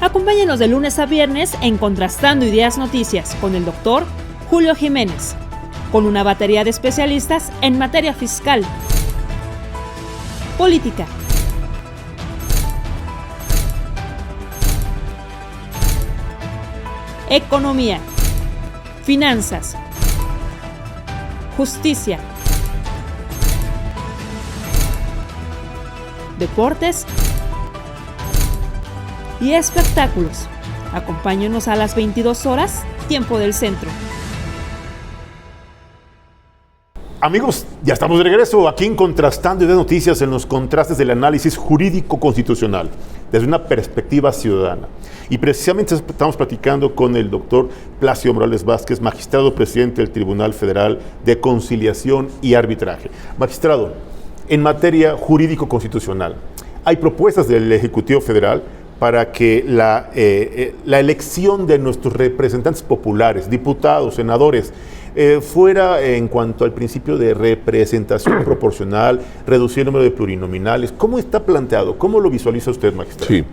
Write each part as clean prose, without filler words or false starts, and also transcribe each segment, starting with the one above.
Acompáñenos de lunes a viernes en Contrastando Ideas Noticias con el doctor Julio Jiménez, con una batería de especialistas en materia fiscal, política, economía, finanzas, justicia, deportes y espectáculos. Acompáñenos a las 22 horas, tiempo del centro. Amigos, ya estamos de regreso aquí en Contrastando Ideas Noticias, en los contrastes del análisis jurídico-constitucional, desde una perspectiva ciudadana. Y precisamente estamos platicando con el doctor Plácido Morales Vázquez, magistrado presidente del Tribunal Federal de Conciliación y Arbitraje. Magistrado, en materia jurídico-constitucional, hay propuestas del Ejecutivo Federal para que la elección de nuestros representantes populares, diputados, senadores, fuera en cuanto al principio de representación proporcional, reducir el número de plurinominales. ¿Cómo está planteado? ¿Cómo lo visualiza usted, magistrado? Sí,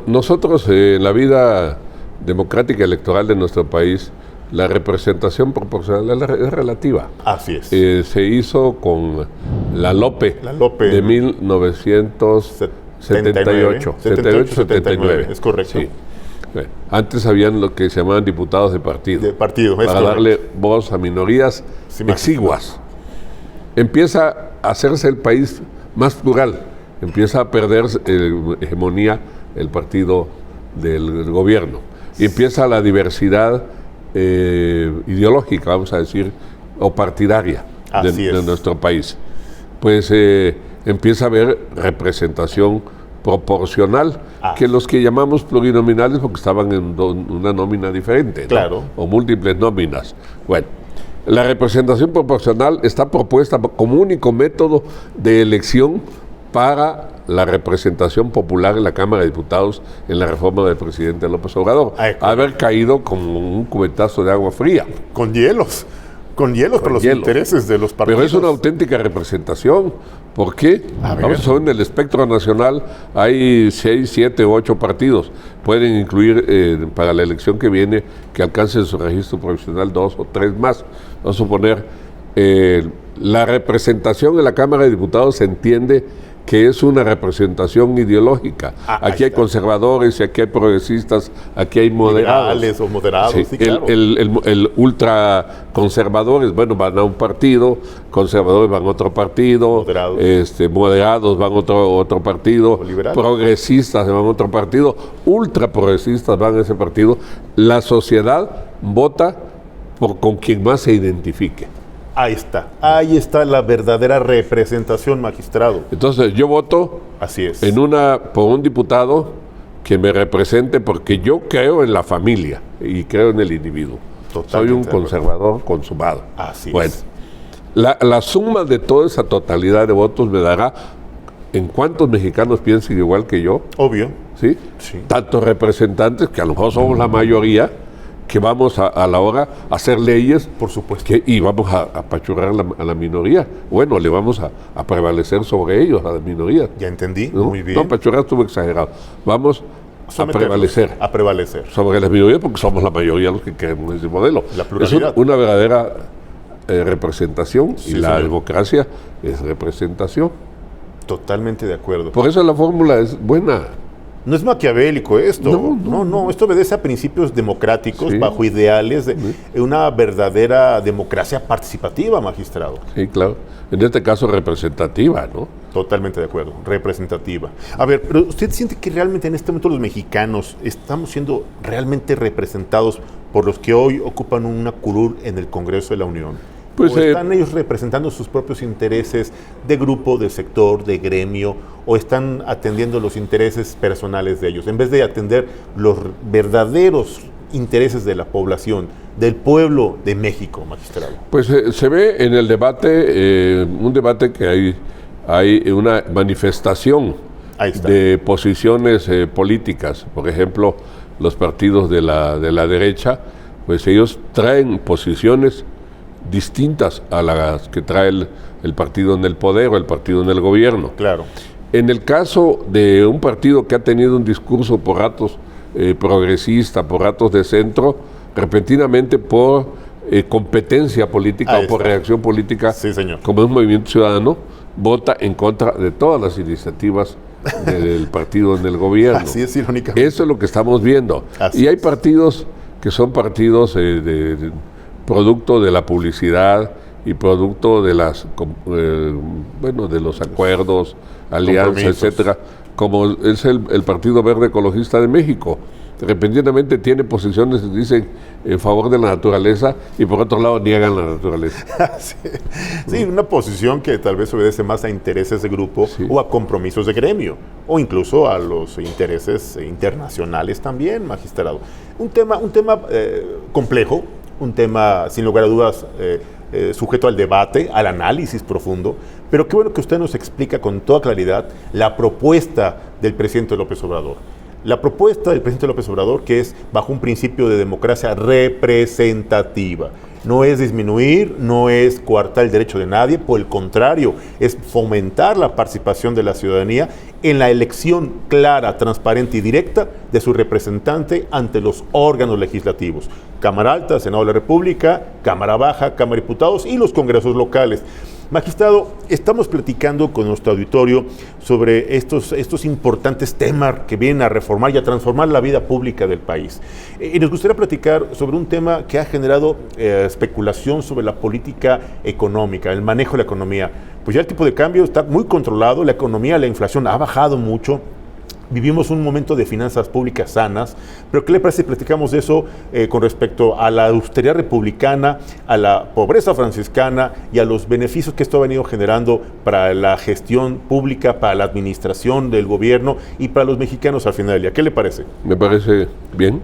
nosotros en la vida democrática electoral de nuestro país, la representación proporcional es relativa. Así es. Se hizo con la LOPE, de 1978. 78-79. Es correcto. Sí. Antes habían lo que se llamaban diputados de partido. De partido, para correcto. Darle voz a minorías exiguas. Empieza a hacerse el país más plural. Empieza a perder hegemonía el partido del gobierno. Y empieza la diversidad ideológica, vamos a decir, o partidaria de nuestro país. Pues empieza a haber representación proporcional, que los que llamamos plurinominales porque estaban en una nómina diferente, ¿no? Claro. O múltiples nóminas. Bueno, la representación proporcional está propuesta como único método de elección para la representación popular en la Cámara de Diputados en la reforma del presidente López Obrador. Haber caído como un cubetazo de agua fría. Con hielos para los intereses de los partidos. Pero es una auténtica representación. ¿Por qué? Vamos a ver, en el espectro nacional hay 6, 7, 8 partidos. Pueden incluir para la elección que viene que alcancen su registro profesional 2 o 3 más. Vamos a suponer, la representación en la Cámara de Diputados se entiende que es una representación ideológica. Aquí hay conservadores, aquí hay progresistas, aquí hay moderados. Liberales o moderados, sí, claro. El ultraconservadores, bueno, van a un partido, conservadores van a otro partido, moderados van a otro partido, progresistas van a otro partido, ultraprogresistas van a ese partido. La sociedad vota con quien más se identifique. Ahí está la verdadera representación, magistrado. Entonces yo voto por un diputado que me represente porque yo creo en la familia y creo en el individuo. Soy un conservador consumado. Así bueno, es. La suma de toda esa totalidad de votos me dará en cuántos mexicanos piensen igual que yo. Obvio. ¿Sí? Tantos representantes, que a lo mejor somos la mayoría, que vamos a la hora a hacer leyes, por supuesto, y vamos a apachurrar a la minoría. Bueno, le vamos a prevalecer sobre ellos, a las minorías. Ya entendí, ¿no? muy bien. No, apachurrar estuvo exagerado. Vamos a prevalecer sobre las minorías porque somos la mayoría los que queremos ese modelo. La pluralidad. Es una verdadera representación, y la democracia es representación. Totalmente de acuerdo. Por eso la fórmula es buena. No es maquiavélico esto, no, esto obedece a principios democráticos, bajo ideales de una verdadera democracia participativa, magistrado. Sí, claro. En este caso representativa, ¿no? Totalmente de acuerdo, representativa. A ver, pero ¿usted siente que realmente en este momento los mexicanos estamos siendo realmente representados por los que hoy ocupan una curul en el Congreso de la Unión? Pues, ¿O están ellos representando sus propios intereses de grupo, de sector, de gremio, o están atendiendo los intereses personales de ellos, en vez de atender los verdaderos intereses de la población, del pueblo de México, magistrado? Pues se ve en el debate, un debate que hay una manifestación de posiciones políticas. Por ejemplo, los partidos de la derecha, pues ellos traen posiciones distintas a las que trae el partido en el poder o el partido en el gobierno. Claro. En el caso de un partido que ha tenido un discurso por ratos progresista, por ratos de centro, repentinamente por competencia política o por reacción política, sí, señor, como es un movimiento ciudadano, vota en contra de todas las iniciativas del partido en el gobierno. Así es, irónicamente. Eso es lo que estamos viendo. Así y hay partidos que son partidos de producto de la publicidad y producto de las de los acuerdos, alianzas, etcétera, como es el Partido Verde Ecologista de México. Repentinamente tiene posiciones, dicen, en favor de la naturaleza y por otro lado niegan la naturaleza. Sí, una posición que tal vez obedece más a intereses de grupo, sí, o a compromisos de gremio, o incluso a los intereses internacionales también, magistrado. Un tema complejo, un tema sin lugar a dudas sujeto al debate, al análisis profundo, pero qué bueno que usted nos explica con toda claridad la propuesta del presidente López Obrador. La propuesta del presidente López Obrador, que es bajo un principio de democracia representativa. No es disminuir, no es coartar el derecho de nadie, por el contrario, es fomentar la participación de la ciudadanía en la elección clara, transparente y directa de su representante ante los órganos legislativos. Cámara Alta, Senado de la República, Cámara Baja, Cámara de Diputados y los congresos locales. Magistrado, estamos platicando con nuestro auditorio sobre estos importantes temas que vienen a reformar y a transformar la vida pública del país. Y nos gustaría platicar sobre un tema que ha generado especulación sobre la política económica, el manejo de la economía. Pues ya el tipo de cambio está muy controlado, la economía, la inflación ha bajado mucho. Vivimos un momento de finanzas públicas sanas, pero ¿qué le parece si platicamos de eso con respecto a la austeridad republicana, a la pobreza franciscana y a los beneficios que esto ha venido generando para la gestión pública, para la administración del gobierno y para los mexicanos al final del día? ¿Qué le parece? Me parece bien.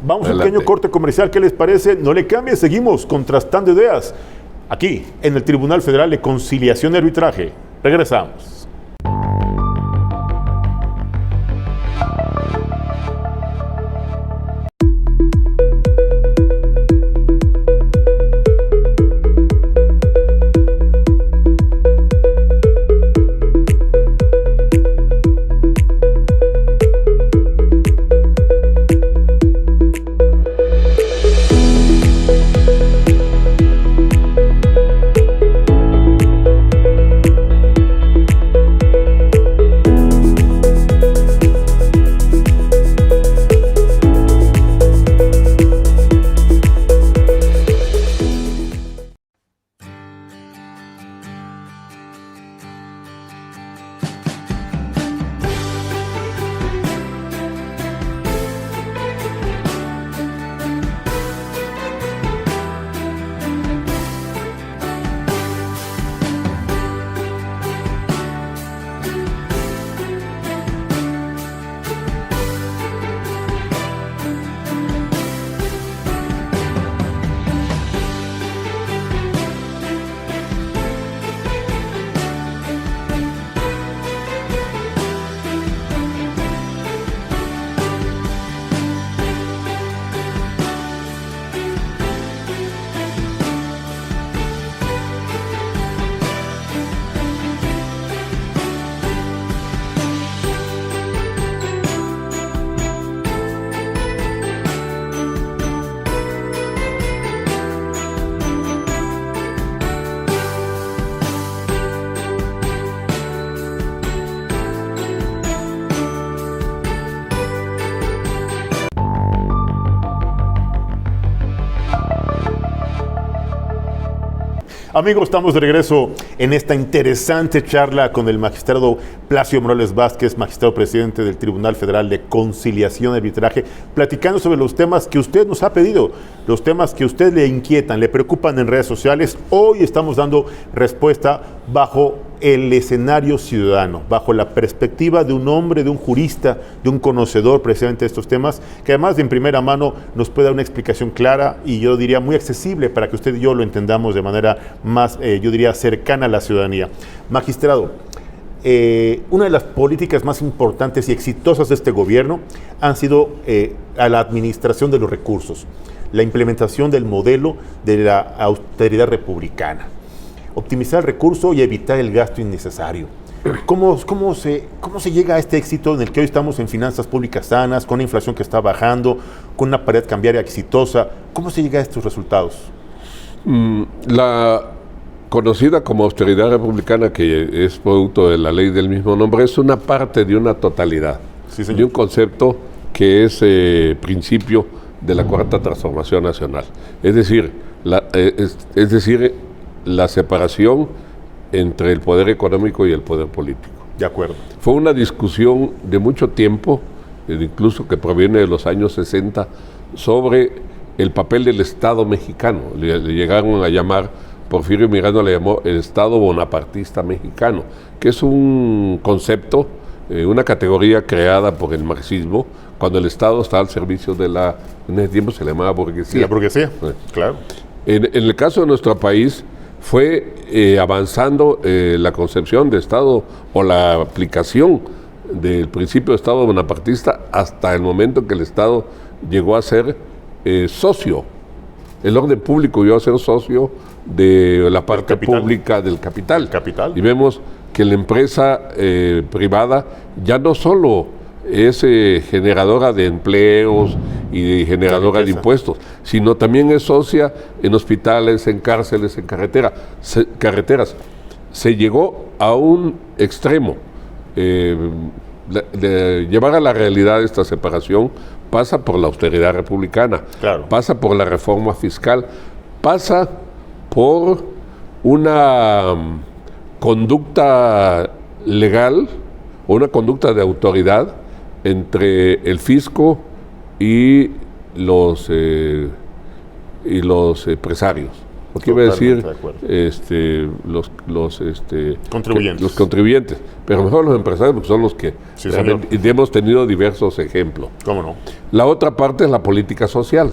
Vamos a un pequeño corte comercial. ¿Qué les parece? No le cambie, seguimos contrastando ideas aquí en el Tribunal Federal de Conciliación y Arbitraje. Regresamos. Amigos, estamos de regreso en esta interesante charla con el magistrado Plácido Morales Vázquez, magistrado presidente del Tribunal Federal de Conciliación y Arbitraje, platicando sobre los temas que usted nos ha pedido, los temas que a usted le inquietan, le preocupan en redes sociales. Hoy estamos dando respuesta bajo el escenario ciudadano, bajo la perspectiva de un hombre, de un jurista, de un conocedor precisamente de estos temas, que además de en primera mano nos puede dar una explicación clara y yo diría muy accesible para que usted y yo lo entendamos de manera más, yo diría, cercana a la ciudadanía. Magistrado, una de las políticas más importantes y exitosas de este gobierno han sido a la administración de los recursos, la implementación del modelo de la austeridad republicana. Optimizar el recurso y evitar el gasto innecesario. ¿Cómo se llega a este éxito en el que hoy estamos en finanzas públicas sanas, con una inflación que está bajando, con una paridad cambiaria exitosa? ¿Cómo se llega a estos resultados? La conocida como austeridad republicana, que es producto de la ley del mismo nombre, es una parte de una totalidad, Sí, señor. de un concepto que es principio de la Cuarta Transformación Nacional. Es decir, la separación entre el poder económico y el poder político. De acuerdo. Fue una discusión de mucho tiempo, incluso que proviene de los años 60, sobre el papel del Estado mexicano. Le llegaron a llamar, Porfirio Miranda le llamó el Estado bonapartista mexicano, que es un concepto, una categoría creada por el marxismo, cuando el Estado está al servicio de en ese tiempo se le llamaba burguesía. La burguesía, claro. En el caso de nuestro país, fue avanzando la concepción de Estado o la aplicación del principio de Estado bonapartista hasta el momento que el Estado llegó a ser socio. El orden público llegó a ser socio de la parte pública del capital. Y vemos que la empresa privada ya no solo es generadora de empleos y generadora de impuestos, sino también es socia en hospitales, en cárceles, en carreteras. Se llegó a un extremo. Llevar a la realidad esta separación pasa por la austeridad republicana, claro, pasa por la reforma fiscal, pasa por una conducta legal o una conducta de autoridad entre el fisco y los empresarios. Lo que iba a decir los contribuyentes. Los contribuyentes, pero mejor los empresarios porque son los que hemos tenido diversos ejemplos. ¿Cómo no? La otra parte es la política social.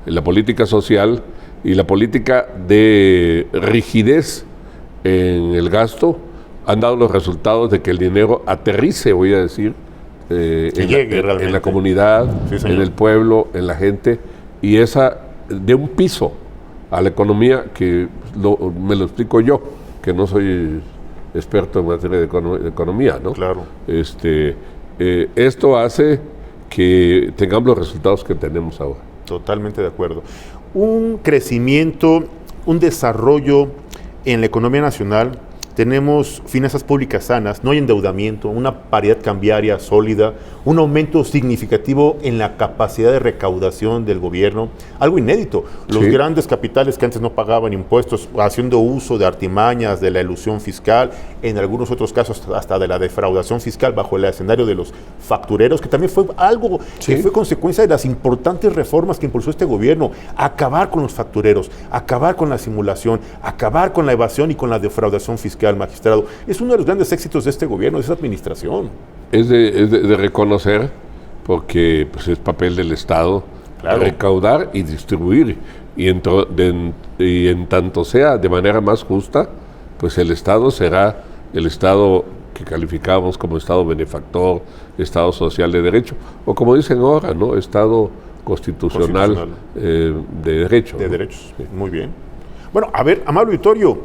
La política social y la política de rigidez en el gasto han dado los resultados de que el dinero aterrice, voy a decir, en la comunidad, en el pueblo, en la gente, y esa de un piso a la economía que me lo explico yo, que no soy experto en materia de economía, ¿no? Claro. Esto hace que tengamos los resultados que tenemos ahora. Totalmente de acuerdo. Un crecimiento, un desarrollo en la economía nacional. Tenemos finanzas públicas sanas, no hay endeudamiento, una paridad cambiaria sólida, un aumento significativo en la capacidad de recaudación del gobierno, algo inédito. Los grandes capitales que antes no pagaban impuestos, haciendo uso de artimañas, de la elusión fiscal, en algunos otros casos hasta de la defraudación fiscal bajo el escenario de los factureros, que también fue algo que fue consecuencia de las importantes reformas que impulsó este gobierno, acabar con los factureros, acabar con la simulación, acabar con la evasión y con la defraudación fiscal. Magistrado, es uno de los grandes éxitos de este gobierno, de esta administración. Es de reconocer, porque pues, es papel del Estado, claro, recaudar y distribuir, y en tanto sea de manera más justa, pues el Estado será el Estado que calificamos como Estado benefactor, Estado social de derecho, o como dicen ahora, ¿no? Estado constitucional. De derecho. De derechos, muy bien. Bueno, a ver, amable auditorio,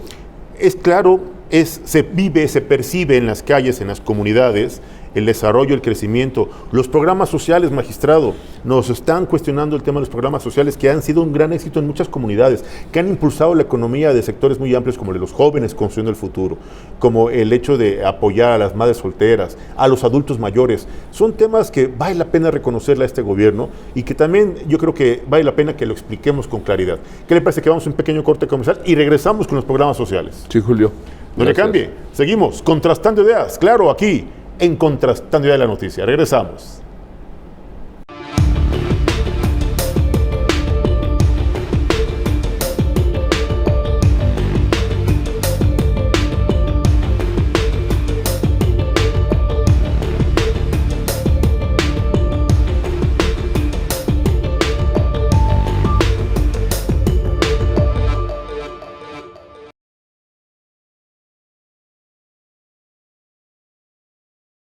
es claro, se vive, se percibe en las calles, en las comunidades, el desarrollo, el crecimiento. Los programas sociales, magistrado, nos están cuestionando el tema de los programas sociales que han sido un gran éxito en muchas comunidades, que han impulsado la economía de sectores muy amplios como el de los jóvenes construyendo el futuro, como el hecho de apoyar a las madres solteras, a los adultos mayores. Son temas que vale la pena reconocerle a este gobierno y que también yo creo que vale la pena que lo expliquemos con claridad. ¿Qué le parece que vamos a un pequeño corte comercial y regresamos con los programas sociales? Sí, Julio. No le cambie. Seguimos contrastando ideas, claro, aquí en Contrastando Ideas de la Noticia. Regresamos.